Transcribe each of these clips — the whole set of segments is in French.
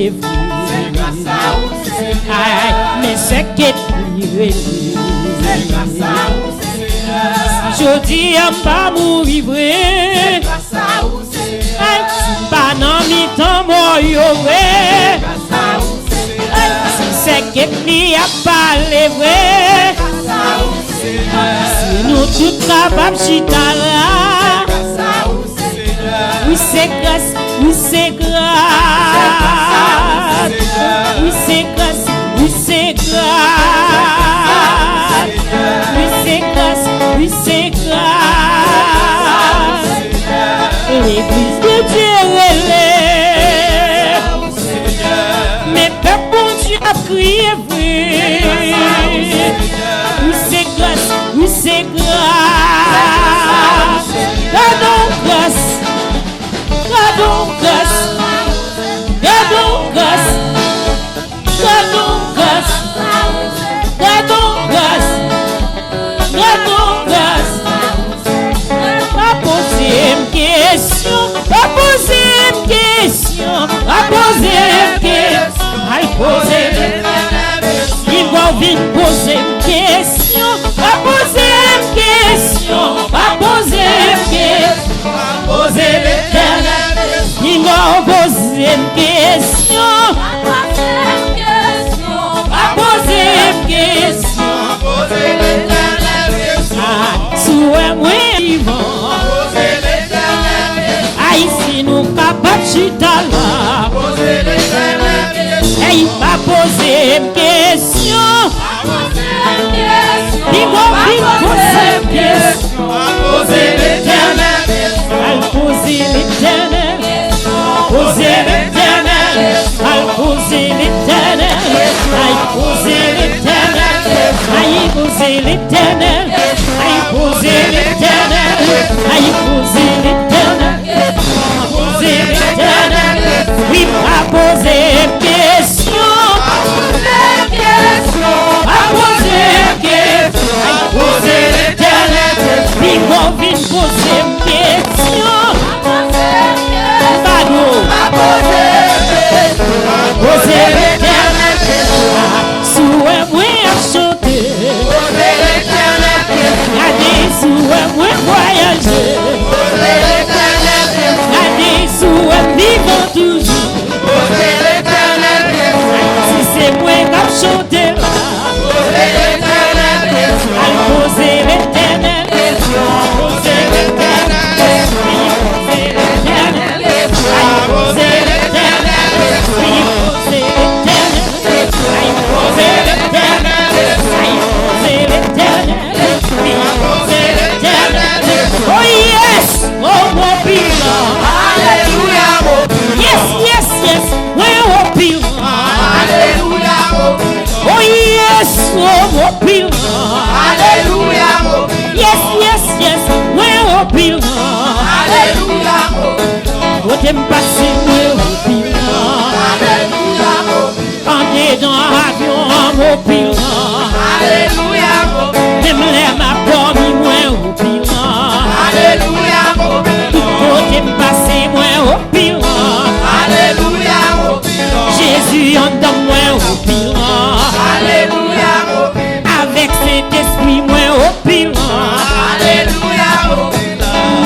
vrai. C'est grâce à vous, Seigneur. Mais c'est qu'est-ce C'est grâce à vous, Seigneur. je dis à pas mourir vrai. C'est grâce à vous, Seigneur. Pas dans mi-temps moi vrai. C'est grâce à vous, Seigneur. Si c'est qu'est-ce a parlé vrai. C'est grâce à vous, Seigneur. Si nous tous capables chita là. Grâce à vous, Seigneur. Oui c'est grâce, oui c'est grâce. Oui c'est grâce, oui c'est grâce. Oui c'est grâce, oui c'est grâce. L'église de Dieu relève. Mais peuple bon Dieu a crié vrai. Oui c'est grâce, oui c'est grâce. Gardons grâce, gardons grâce, gardons grâce, gardons grâce, gardons grâce, gardons grâce. Pas poser une question, pas poser une question, pas poser une question, aïe poser une question. Il va vite poser une question, pas poser une question, pas poser une question, pas poser l'éternel. Il va poser une question, pas poser une question, Posez l'éternel question. souhait moi vivant. Posez l'éternel question. Aïe si nous capables chita là. Posez l'éternel question. Aïe pas poser une question. Il va vite poser une question. Posez l'éternel question. Al poser l'éternel. Poser l'éternel. Al poser l'éternel. Aïe poser l'éternel. Aïe poser l'éternel. Aïe poser l'éternel. Aïe poser l'éternel. Poser l'éternel. Oui, pas poser une question. Pas poser une question. Aïe poser l'éternel. Il va vite poser une question. Poser l'éternel. Souhait moi à chanter. Posez l'éternel question. Regardez souhait moi voyager. Posez l'éternel question. Regardez souhait vivant toujours. Posez l'éternel question. Si c'est moi qui chanter là. Posez l'éternel question. Al poser l'éternel. Poser l'éternel. Poser l'éternel. Poser l'éternel. Oui, poser l'éternel. Poser l'éternel. Poser l'éternel. Oui, poser l'éternel. Oh yes! Oh mon pilon. Alléluia, mon Dieu. Yes, yes, yes. Where oh pilon. Alléluia, mon Dieu. Oh yes! Oh mon pilon. Alléluia, mon Dieu. Yes, yes, yes. Where oh pilon. Alléluia, mon Dieu. Oh t'aimes passer where oh pilon. Alléluia, mon Dieu. Quand t'es dans l'avion, mon pilon. Alléluia, mon Dieu. Même les ma parmi moi au pilon. Alléluia, mon Dieu. Oh t'aimes passer moi au pilon. Alléluia, mon Dieu. Jésus en dans moi au pilon. Alléluia, mon Dieu. Avec cet esprit moi au pilon. Alléluia, mon Dieu.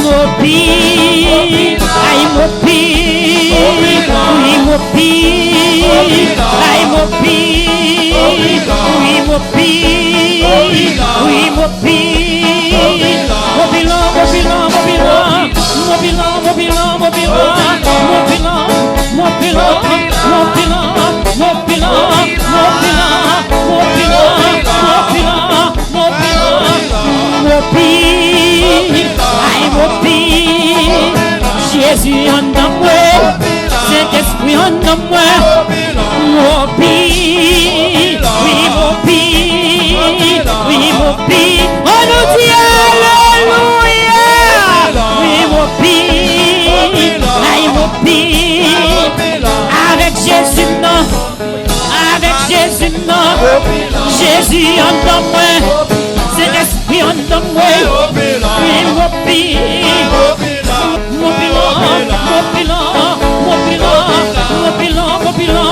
Mon pile, aïe mon pile, oui mon pile, aïe mon pile, oui mon pile, oui mon pile, mon bilan, mon bilan, mon bilan, mon bilan, mon bilan, mon bilan, mon bilan, mon bilan, mon bilan, mon bilan, mon bilan, mon bilan, mon bilan, mon pile, aïe mon pile, Jésus en dans moi, Saint-Esprit en dans moi, mon pile, oui mon pile, oui mon pile, on nous dit alléluia, oui mon pile, aïe mon pile, avec Jésus non, avec Jésus non, Jésus en dans moi, Saint-Esprit en dans moi, oui mon pile, mon bilan, mon bilan, mon bilan, mon bilan, mon bilan, mon bilan,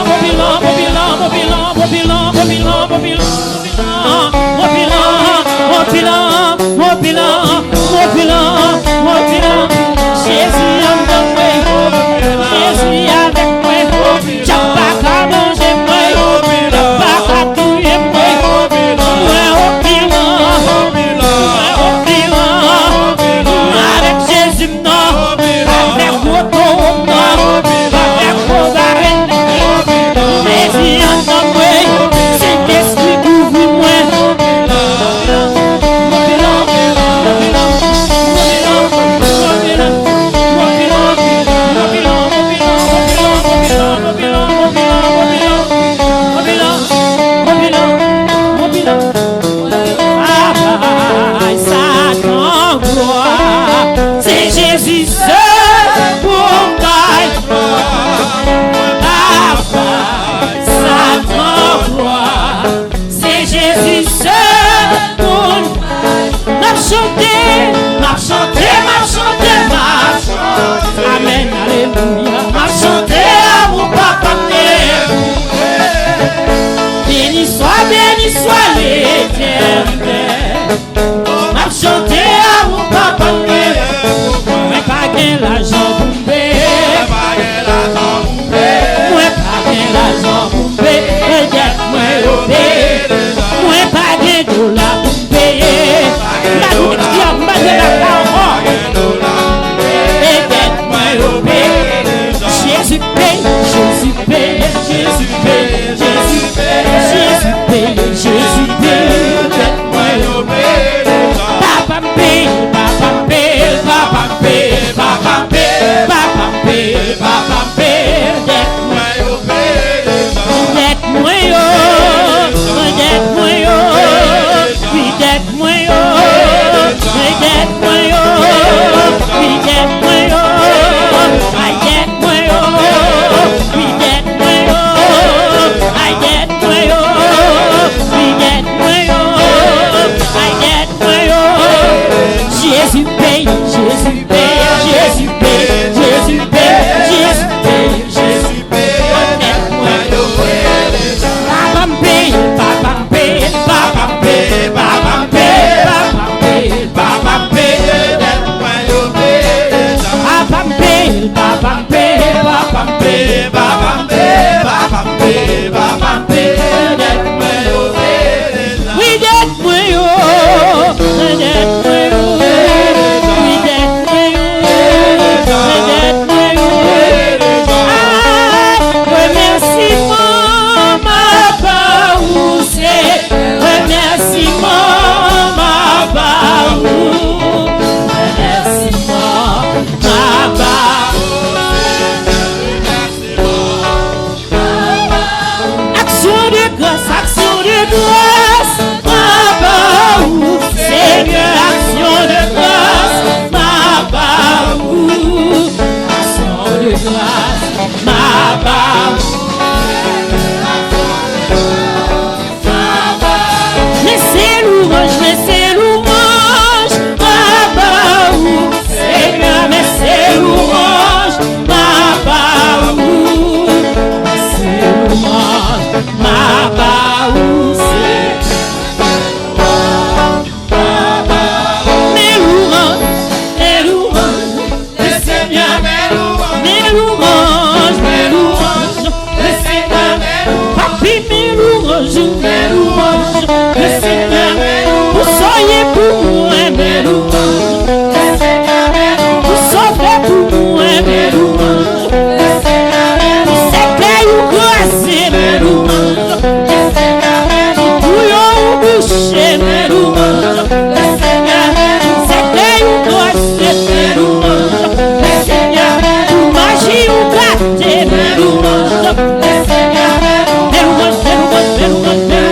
Never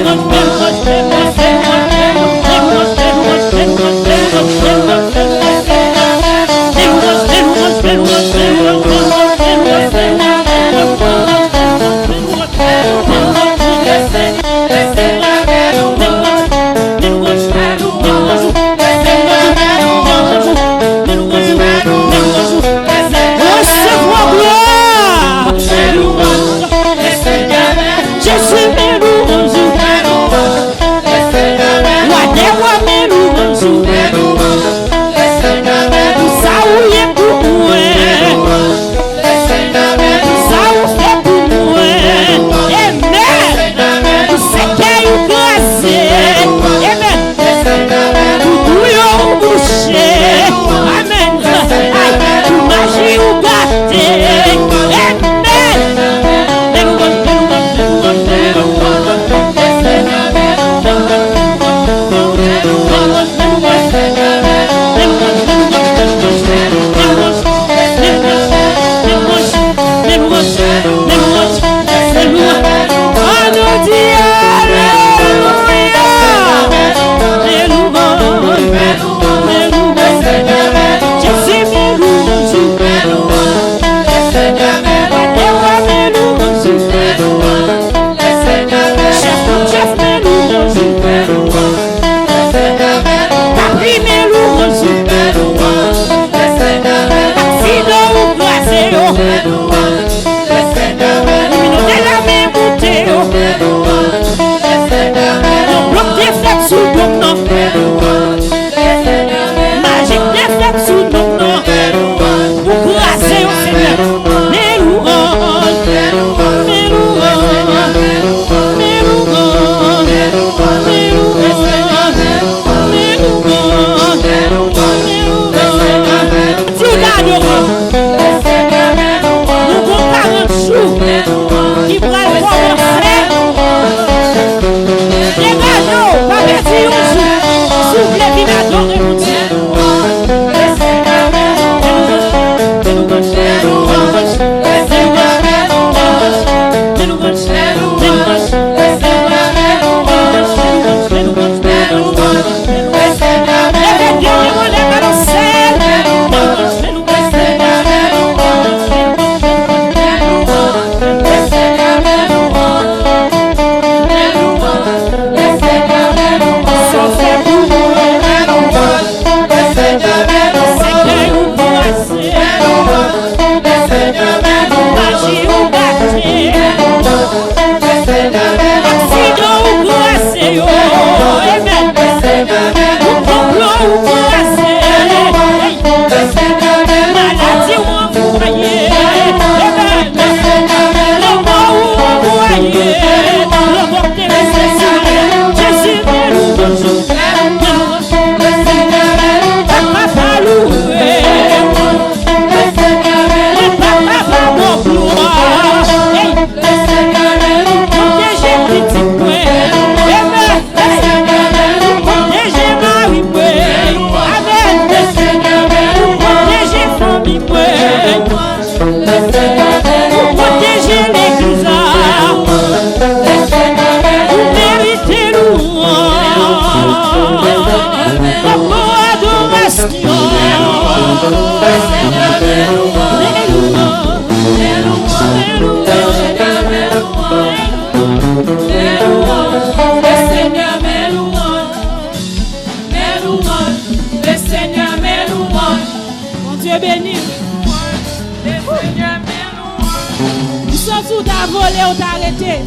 t'a arrêté.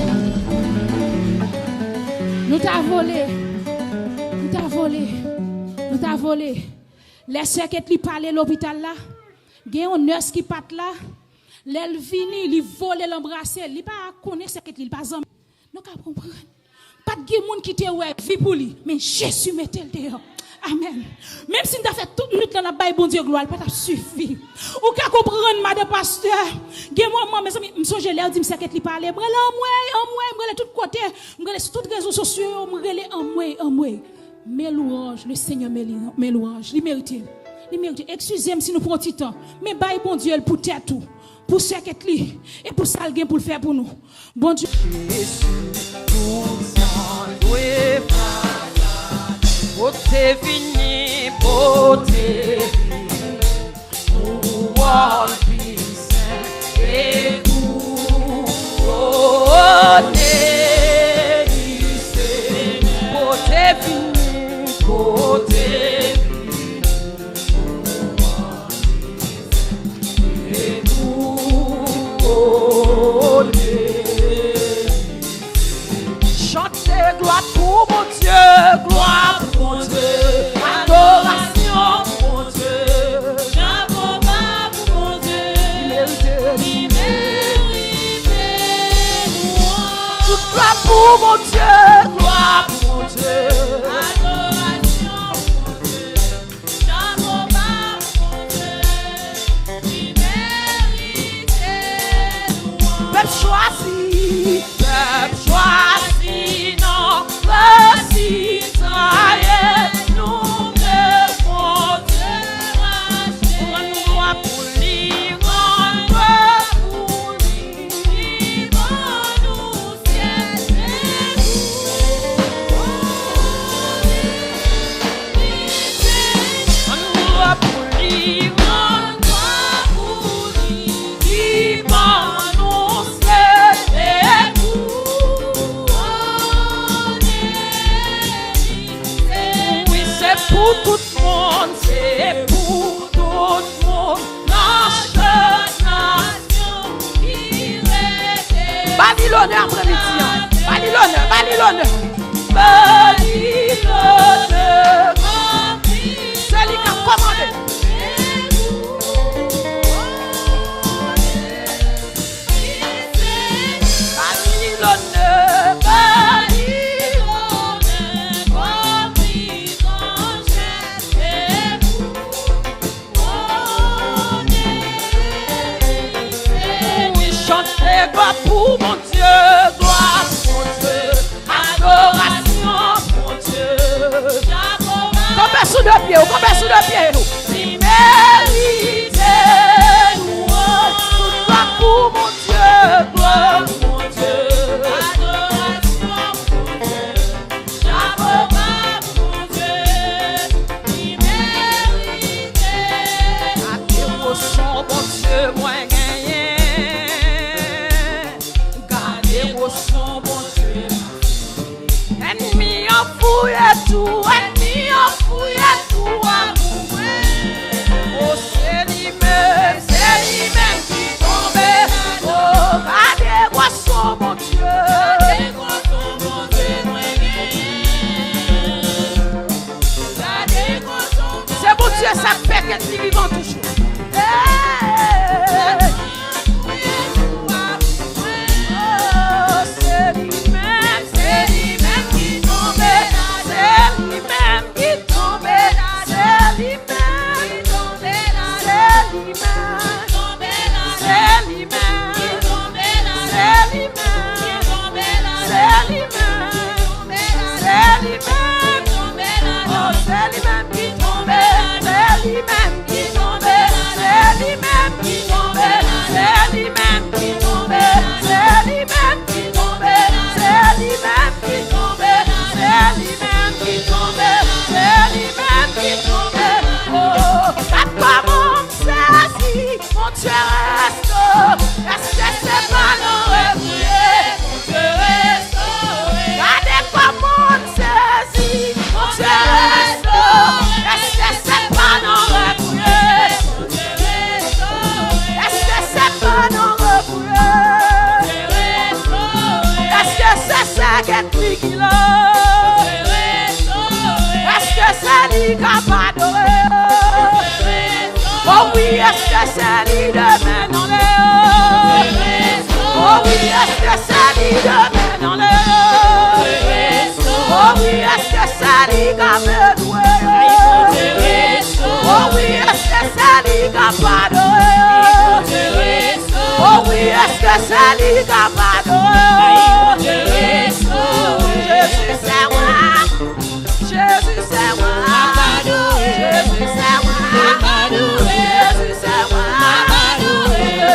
Nous t'a volé. Nous t'a volé. Nous t'a volé. Les sœurs qui li parlé l'hôpital là. Gen un nurse qui pat là. L'elle vini, li volé l'embrasser, li pas connaître ce que li pas zam. Nous ka comprendre. Pas de monde qui te ouais vie pour lui, mais Jésus mettait le dehors. Amen. Même si nous avons fait toute nuit dans la Bible, bon Dieu, gloire, pas suffit. Ou qu'à comprendre, madame pasteur, moi, mes amis, je songe l'air, dit, c'est qu'elle parle, moi, de tout côté, moi, sur toutes les réseaux sociaux, moi, en moi. Mes louanges, le Seigneur, mes louanges, il mérite. Excusez-moi si nous prenons du temps, mais bye, bon Dieu, pour tête tout, pour ce qu'elle et pour ça, il pour le faire pour nous. Bon Dieu. Beauté finie, beauté finie, pouvoir puissant et couronné du Seigneur. Beauté finie, beauté finie, pouvoir puissant et couronné. Chantez gloire pour mon Dieu, gloire pour mon Dieu, adoration pour mon Dieu, chapeau bas pour mon Dieu, il mérite louange. Toute gloire pour mon Dieu, gloire pour mon Dieu, adoration pour mon Dieu, chapeau bas pour mon Dieu, il mérite louange. Peuple choisi, non, le citoyen, nous devons te racheter. Rends-nous pour lui, rends-nous pour lui, vivons-nous ciel et rends-nous pour lui, rends-nous pour lui, vivons-nous ciel et pour tout le monde, c'est pour tout le monde. Notre nation qui reste. Babylone après-midi. Babylone. C'est lui qui a commandé. Gloire pour mon Dieu, gloire pour mon Dieu, adoration pour mon Dieu. Combien sous deux pieds, il mérite louange. Gloire pour mon Dieu, gloire pour mon Dieu, adoration pour mon Dieu, chapeau bas pour mon Dieu, il mérite louange. Son bon Dieu, moi gagné. Son bon Dieu, ennemi en fouille tout, à moi. Oh, c'est lui-même qui tombe. Oh, regardez-moi son bon Dieu. C'est bon Dieu, ça fait qu'elle est vivant toujours. C'est lui-même qui tombe. c'est qu'être lui qui l'a? Est-ce que c'est lui qui a pardonné? Oh oui, est-ce que c'est lui de main dans l'air? Oh oui, est-ce que c'est lui de main dans l'air? Oh oui, est-ce que c'est lui qui a bedoué? Oh oui, est-ce que c'est lui qui a pardonné? Oh oui, est-ce que c'est lui qui a pardonné? Jésus c'est moi, Jésus c'est moi, Jésus c'est moi, Jésus c'est moi, Jésus c'est moi,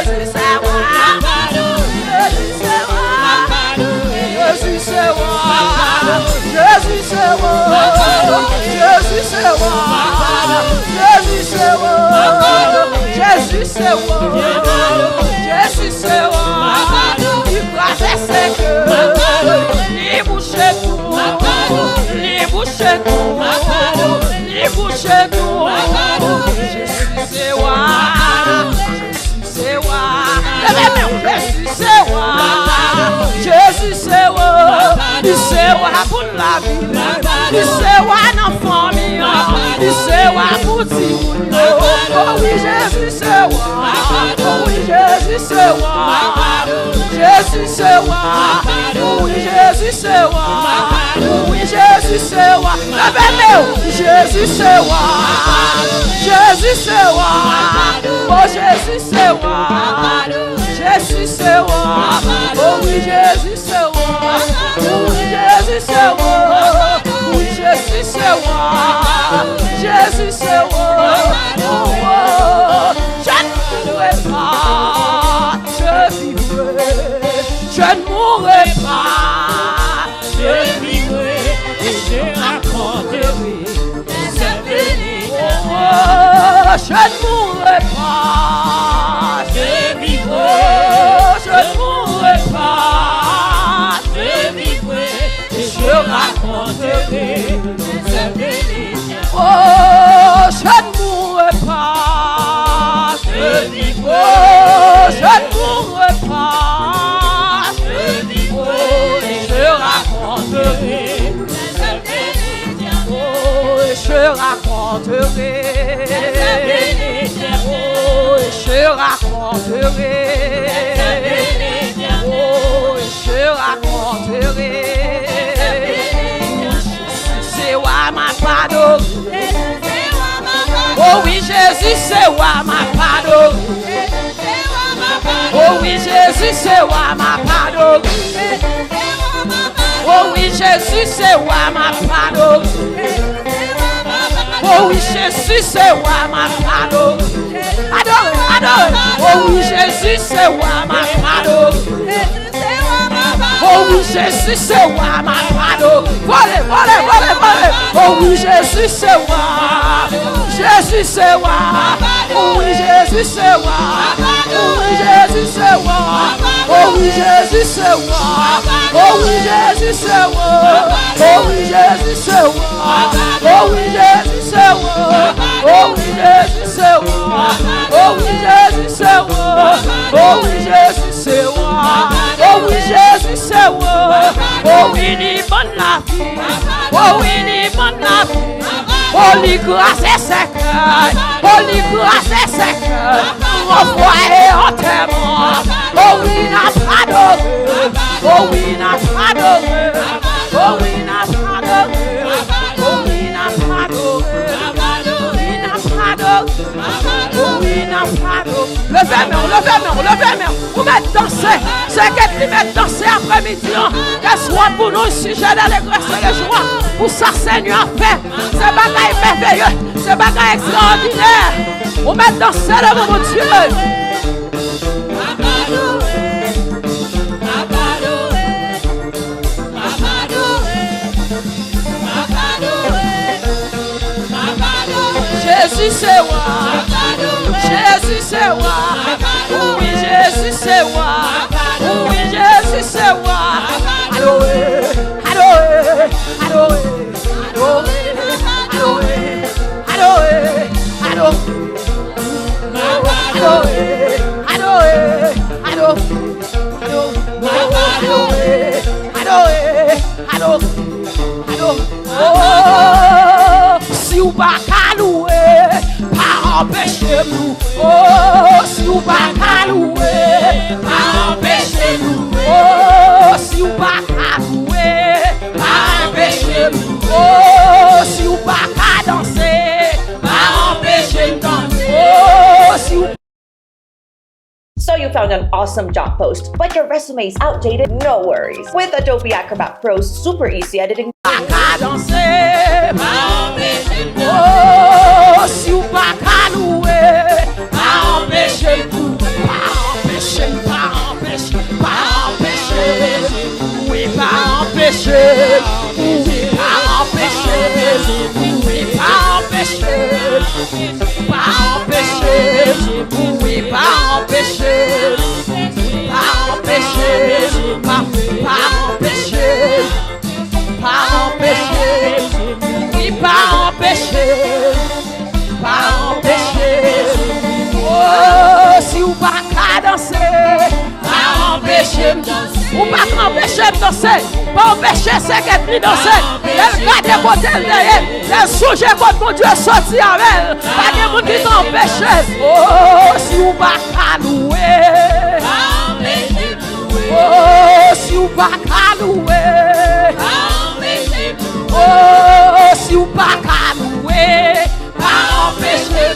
Jésus c'est moi, Jésus c'est moi, Jésus c'est moi, Jésus c'est moi, Jésus c'est moi, Jésus c'est moi, il brassait ses cœurs, il bouchait tout, il bouchait tout, il bouchait tout, Jésus c'est moi, Jésus c'est moi, Jésus c'est moi, Jésus c'est moi, il c'est moi pour la vie, il c'est moi dans la famille, il c'est moi pour tout. Oh oui, Jésus c'est moi, oh oui, Jésus c'est moi, Jésus c'est moi, oh oui, Jésus c'est moi, oh oui, Jésus c'est moi, Jésus c'est moi, Jésus c'est moi, oh Jésus c'est moi, Jésus c'est moi, oh oui, Jésus c'est moi, oh oui, Jésus c'est moi, oui, Jésus c'est moi, Jésus c'est moi, oh, oh, je ne mourrai pas, je vivrai, je ne mourrai pas, je vivrai et je raconterai cette bénédiction. Oh, je ne mourrai pas, je vivrai, je ne mourrai pas, je vivrai et je raconterai cette bénédiction. Oh, je ne mourrai pas, je vivrai, oh, je ne mourrai pas, je vivrai et je raconterai cette bénédiction. Oh, et je raconterai cette bénédiction. Oh, et je raconterai cette bénédiction. Oh, et je raconterai cette bénédiction. C'est moi ma pardon. Oh oui, Jésus, c'est moi ma pardon. Oh oui, Jésus, c'est moi ma pardon. Oh oui, Jésus, c'est moi ma pardon. Oh oui, Jésus, c'est moi ma pardon. Adore, adore. Oh oui, Jésus, c'est moi ma pardon. Oh oui, Jésus, c'est moi ma pardon. Volez, volez, volez, volez. Oh oui, Jésus, c'est moi. Jésus, c'est moi. Oh oui, Jésus, c'est moi. Oh oui, Jésus, c'est moi. Oh oui, Jésus, c'est moi. Oh oui, Jésus, c'est moi. Oh oui, Jésus, c'est moi. Oh oui, Jésus, c'est moi. Oh oui, Jésus, c'est moi. Oh oui, Jésus, c'est moi. Oh oui, Jésus, c'est moi. Oh oui, Jésus, c'est moi. Oh oui, il bonne la vie. Oh oui, il bonne la vie. Oh, lui grâce et secret. Oh, lui grâce et secret. Envoyé en témoin. Oh oui, n'a pas d'orgueil. Oh oui, n'a pas d'orgueil. Oh oui, n'a pas d'orgueil. Oh oui, n'a pas d'orgueil. Oh oui, n'a pas d'orgueil. Oh oui, n'a pas d'orgueil. Levez main, levez main, levez main. Vous mettez danser. C'est que tu mets danser après-midi. Qu'elle soit pour nous sujet d'allégresse et de joie. Pour ça, Seigneur a fait. C'est bagaille merveilleux. C'est bagaille extraordinaire. Vous mettez danser devant mon Dieu. Jésus c'est moi, Jésus c'est moi, oui Jésus c'est moi, oui Jésus c'est moi. Alloué, alloué, alloué, alloué, alloué, alloué, alloué, alloué, alloué, alloué, empêcher nous. Oh, si ou pas qu'à louer, pas empêcher nous. Oh, si ou pas qu'à louer, pas empêcher nous. Oh, si ou pas qu'à danser, pas empêcher nous danser. Oh, si ou So you found an awesome job post, but your resume is outdated? No worries. With Adobe Acrobat Pro's super easy editing. pas danser, pas empêcher nous. Oh, si ou pas qu'à louer, pas empêcher nous. Pas empêcher, pas empêcher, pas empêcher. Oui, pas empêcher. Oui, pas empêcher. Oui, pas empêcher. Pas empêcher. Oui, pas empêcher. Pas empêcher. Pas empêcher. Pas empêcher. Oui, pas empêcher. Pas empêcher. Oh, si ou pas qu'à danser, pas empêcher de danser. Ou pas qu'empêcher de danser, pas empêcher c'est qu'elle de danser. Elle garde côté derrière, elle souche contre mon Dieu sorti avec elle. Pas de monde qui t'empêche. Oh, si ou pas qu'à louer, oh, si ou pas qu'à louer, oh, si ou pas qu'à louer, pas empêcher.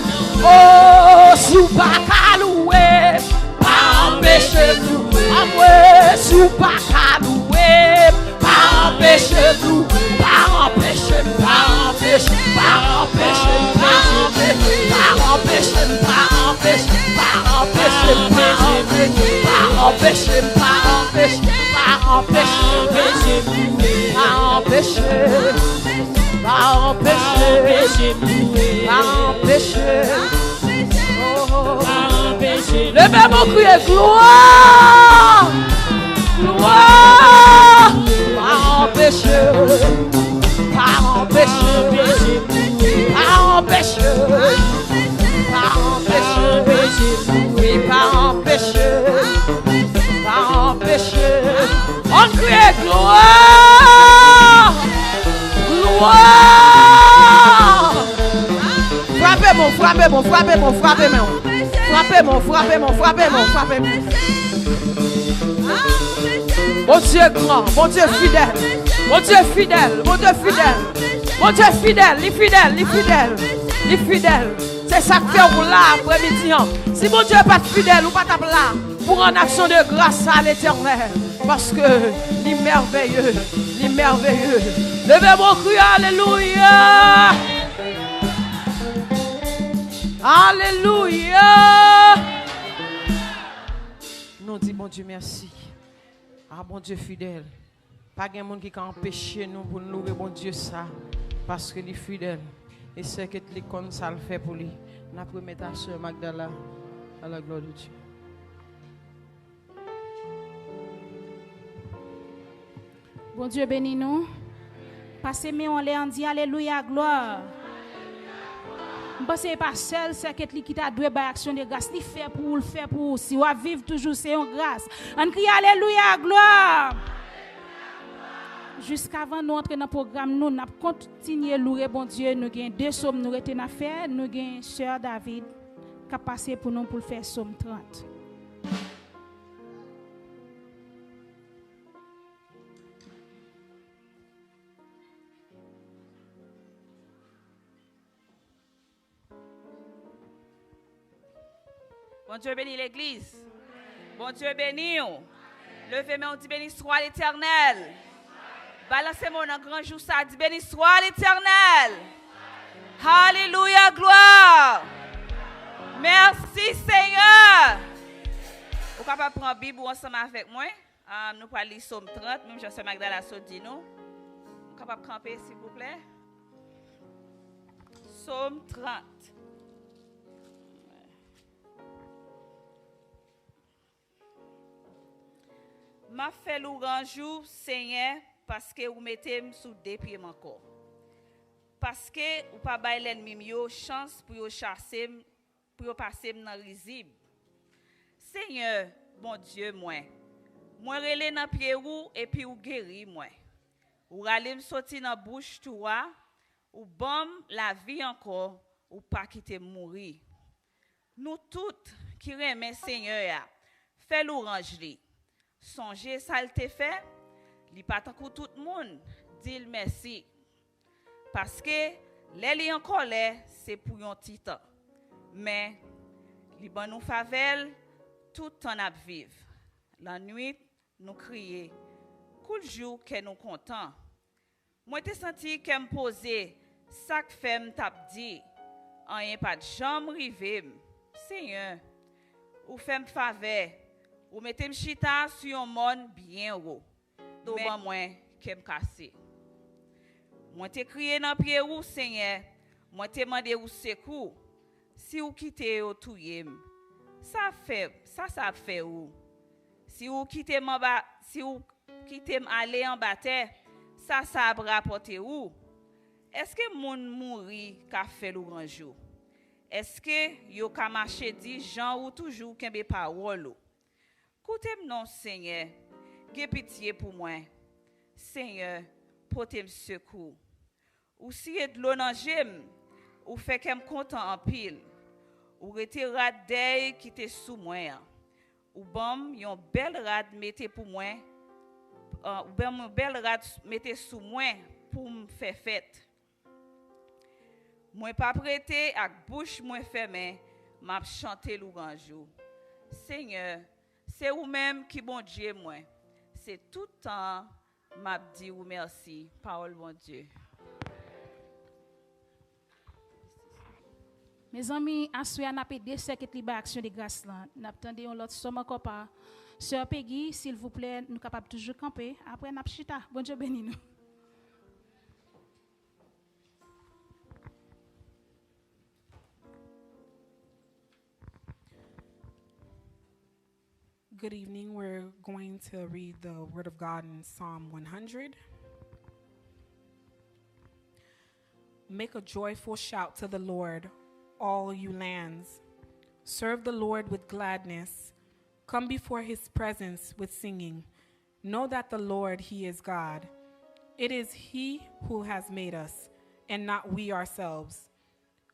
Oh, si ou pas qu'à louer, pas empêcher nous. Ah, si ou pas qu'à louer, pas empêcher nous. Pas empêcher, pas empêcher, pas empêcher, pas empêcher, pas empêcher, pas empêcher, pas empêcher, pas empêcher, pas empêcher, pas empêcher, pas empêcher, pas empêcher, pas empêcher. Levez mon cri, gloire, gloire, pas empêcher, pas empêcher, pas empêcher, pas empêcher, oui, pas empêcher, pas empêcher. On crie gloire, gloire. Frappez-moi, frappez-moi, frappez-moi, frappez-moi. Frappez-moi, frappez-moi, frappez-moi, frappez-moi. Mon Dieu grand, mon Dieu fidèle, mon Dieu fidèle, mon Dieu fidèle, mon Dieu fidèle, les fidèles, les fidèles, les fidèles. C'est ça que fait pour là après-midi. Si mon Dieu n'est pas fidèle ou pas là, pour en action de grâce à l'Éternel, parce que il est merveilleux, il est merveilleux. Levez mon cri, alléluia. Alléluia. Nous disons, bon Dieu, merci. Ah, bon Dieu fidèle. Pas de monde qui peut empêcher nous pour nous louer, bon Dieu, ça. Parce qu'il est fidèle. Et c'est que l'école, ça le fait pour lui. Nous pouvons mettre à Sœur Magdala à la gloire de Dieu. Bon Dieu bénis nous. Passez mais on les en dit alléluia gloire. Parce que pas seul c'est que qui t'a doué par action de grâce, il fait pour le faire pour si on vivre toujours c'est une grâce. On crie alléluia gloire. Jusqu'avant nous entrer dans le programme, nous avons continué à louer bon Dieu. Nous avons deux psaumes nous retenons à faire. Nous avons Sœur David qui a passé pour nous pour faire psaume 30. Bon Dieu bénit l'église. Bon Dieu bénit. Levez-moi, on dit béni soit l'Éternel. Balancez-moi dans grand jour, ça dit béni soit l'Éternel. Alléluia, gloire. Merci Seigneur. Vous pouvez prendre la Bible ensemble avec moi. Nous allons lire Psaume 30, même Jean-Sœur Magdala dit nous. Vous pouvez camper s'il vous plaît. Psaume 30. M'a fait louange Seigneur parce que vous mettez sous deux pieds encore. Parce que vous pas bailler l'ennemi yo chance pour chasser pour passer dans risible. Seigneur, bon Dieu moi relé dans pied ou et puis ou guéri moi. Ou rale me sorti dans bouche toi ou bon la vie encore ou pas quitter mourir. Nous toutes qui remet Seigneur, fait l'orange li. Songez ça le te fait, li pas tant que tout le monde dit merci. Parce que les li en colère, c'est pour un petit temps. Mais li ban nous favel tout temps à vivre. La nuit nous crier, cool jour que nous content. Moi te senti que me poser ça que fait me t'a dit, rien pas de jambe rive. Seigneur, ou fait me faveur, ou mettez me chita sur un monde bien haut. Devant moi que me casser. Moi te crié dans pied ou Seigneur, moi te demandé ou secours. Si ou quittez ou touyer, ça fait ou. Si ou quittez aller en bataille, ça va rapporter où? Est-ce que moun mouri ka fait le grand jour? Est-ce que yo ka marché dit Jean ou toujours kembe parole? Koutez non Seigneur, gè pitié pour moi. Seigneur, portez-moi secours. Ou si y a de l'eau dans j'aime, ou fait qu'elle content en pile. Ou rete rad d'œil qui te sous moi. Ou bon, yon bel rad mettez pour moi. Ou ben mon bel rad mettez sous moi pour me faire fête. Moi pas prêté avec bouche moi fermée, m'a chanter louange. Seigneur, c'est ou même qui bon Dieu moi. C'est tout le temps m'a dit ou merci. Parole bon Dieu. Mes amis, assoya n'a pas de secret libre action de grâce là. N'a attendé on l'autre somme encore pas. Sœur Peggy, s'il vous plaît, nous capable toujours camper. Après n'a chita. Bon Dieu béni nous. Good evening. We're going to read the Word of God in Psalm 100. Make a joyful shout to the Lord, all you lands. Serve the Lord with gladness. Come before his presence with singing. Know that the Lord, he is God. It is he who has made us, and not we ourselves.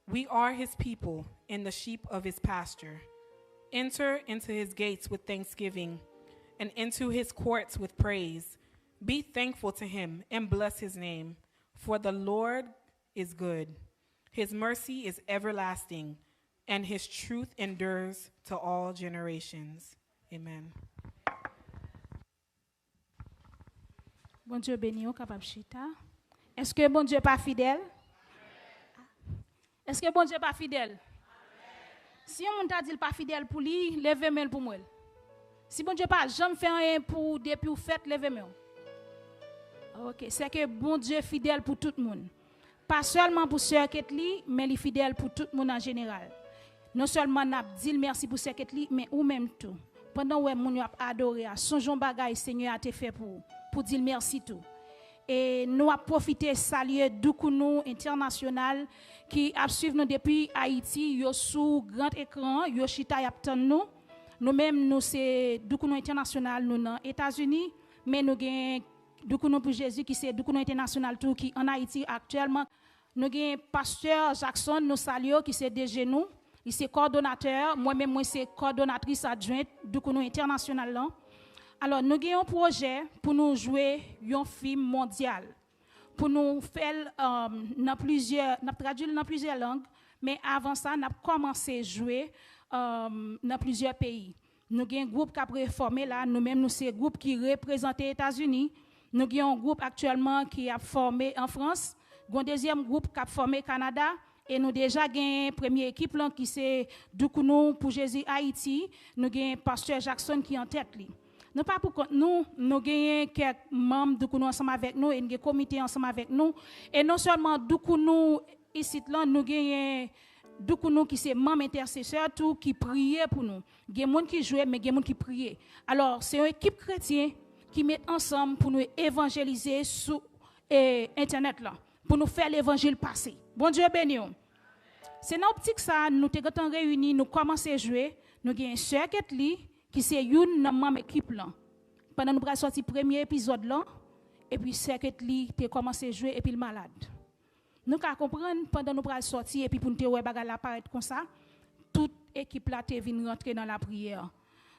We are his people and the sheep of his pasture. Enter into his gates with thanksgiving and into his courts with praise. Be thankful to him and bless his name, for the Lord is good. His mercy is everlasting, and his truth endures to all generations. Amen. Bon Dieu béni, on capable chita. Est-ce que bon Dieu pas fidèle? Est-ce que bon Dieu pas fidèle? Si on t'a dit pas fidèle pour lui, levez main pour moi. Si bon Dieu pas jamais fait rien pour depuis ou fait, levez main. OK, c'est que bon Dieu fidèle pour tout le monde. Pas seulement pour sœur Ketli, mais il est fidèle pour tout le monde en général. Non seulement n'a dit merci pour sœur Ketli, mais ou même tout. Pendant que moun a adoré, songeons bagay Seigneur a te fait pour dire merci tout. Et nous avons profité saluer Doukounou International qui a suivi nous depuis Haïti, yo sous grand écran, yo chita yaptan nous. Nous-mêmes, nous c'est Doukounou International nous dans États-Unis, mais nous avons Doukounou pour Jésus qui c'est Doukounou International tout qui en Haïti actuellement. Nous avons pasteur Jackson nous saluons qui c'est DG nous, il c'est coordonnateur, moi-même moi c'est coordonnatrice adjointe Doukounou International là. Alors, nous avons un projet pour nous jouer un film mondial. Pour nous faire traduire dans plusieurs langues. Mais avant ça, nous avons commencé à jouer dans plusieurs pays. Nous avons un groupe qui a reformé là. Nous-mêmes, nous sommes un groupe qui représente les États-Unis. Nous avons un groupe actuellement qui a formé en France. Nous avons un deuxième groupe qui a formé au Canada. Et nous déjà une première équipe là, qui c'est Doukounou pour Jésus Haïti. Nous avons pasteur Jackson qui est en tête. Nous pas pour nous gagnons quelques membres Doukounou ensemble avec nous et un comité ensemble avec nous et non seulement Doukounou ici là nous gagnons Doukounou qui c'est membre intercesseur tout qui priait pour nous. Il y a des gens qui jouent mais il y a des gens qui prient. Alors c'est une équipe chrétienne qui met ensemble pour nous évangéliser sur internet là pour nous faire l'évangile passer. Bon Dieu béni. C'est dans optique ça nous t'es réunis nous commencer à jouer nous gagnons sœur Ketli qui c'est une membre équipe là. Pendant nous pral sorti premier épisode là et puis Secretly t'es commencé à jouer et puis le malade. Nous ka comprendre pendant nous pral sorti et puis pour nous te ouais bagarre apparaître comme ça. Tout équipe là te vinn rentrer dans la prière.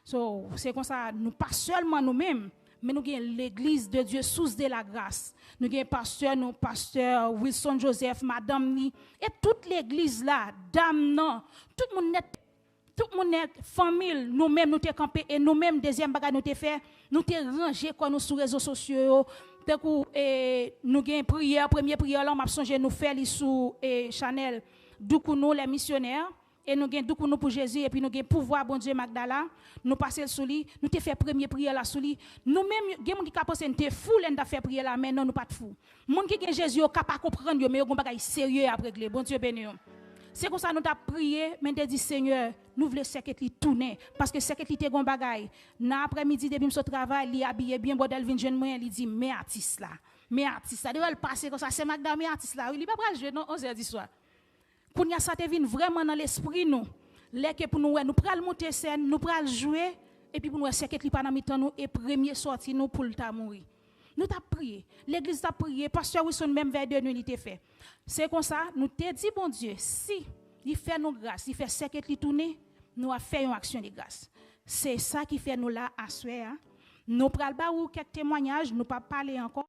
So, c'est comme ça, nous pas seulement nous-mêmes, mais nous avons l'église de Dieu sous de la grâce. Nous avons pasteur Wilson Joseph, madame ni, et toute l'église là, dame non, tout le monde est famille, nous-mêmes nous t'es campé et nous-mêmes deuxième bagage nous t'es fait, nous t'es rangé quoi nous sur les réseaux sociaux. Nous avons prière, première prière là, on m'a songé nous faire sur Chanel, nous les missionnaires. Et nous avons nous pour Jésus, et puis nous avons pouvoir, bon Dieu, Magdala, nous passer sous lui, nous avons fait première prière là sous lui. Nous-mêmes, nous avons pensé que nous sommes fous, nous avons fait prière là, mais non, nous pas de fous. Les gens qui ont Jésus, sont capables de comprendre, mais ils ont des sérieux après régler. Bon Dieu béni. C'est comme ça nous avons prié, mais nous avons dit, Seigneur, nous voulons que tu tourner, parce que c'est que tu es un bagage. Dans l'après-midi, depuis mon travail, il est habillé bien, bon, Delvin jeune moyen, il dit, mais artiste là, il passe comme ça, c'est Magdala, mais artiste là, il n'est pas prêt à jouer, non, 11h du soir. Pour nous, ça te vient vraiment dans l'esprit, nous. Pour nous, nous prenons monter scène, nous prenons jouer, et puis pour nous, c'est que nous pas dans mi-temps, nous, et premier sorti, nous, pour le temps mourir. Nous t'avons prié, l'église t'a prié, pasteur Wilson, même vers 2 nuits, il t'a fait. C'est comme ça, nous t'ai dit, bon Dieu, si il fait nos grâces, il fait ce que nous tourner, nous avons fait une action de grâce. C'est ça qui fait nous là à soir. Nous prenons quelques témoignages, nous ne pas parler encore.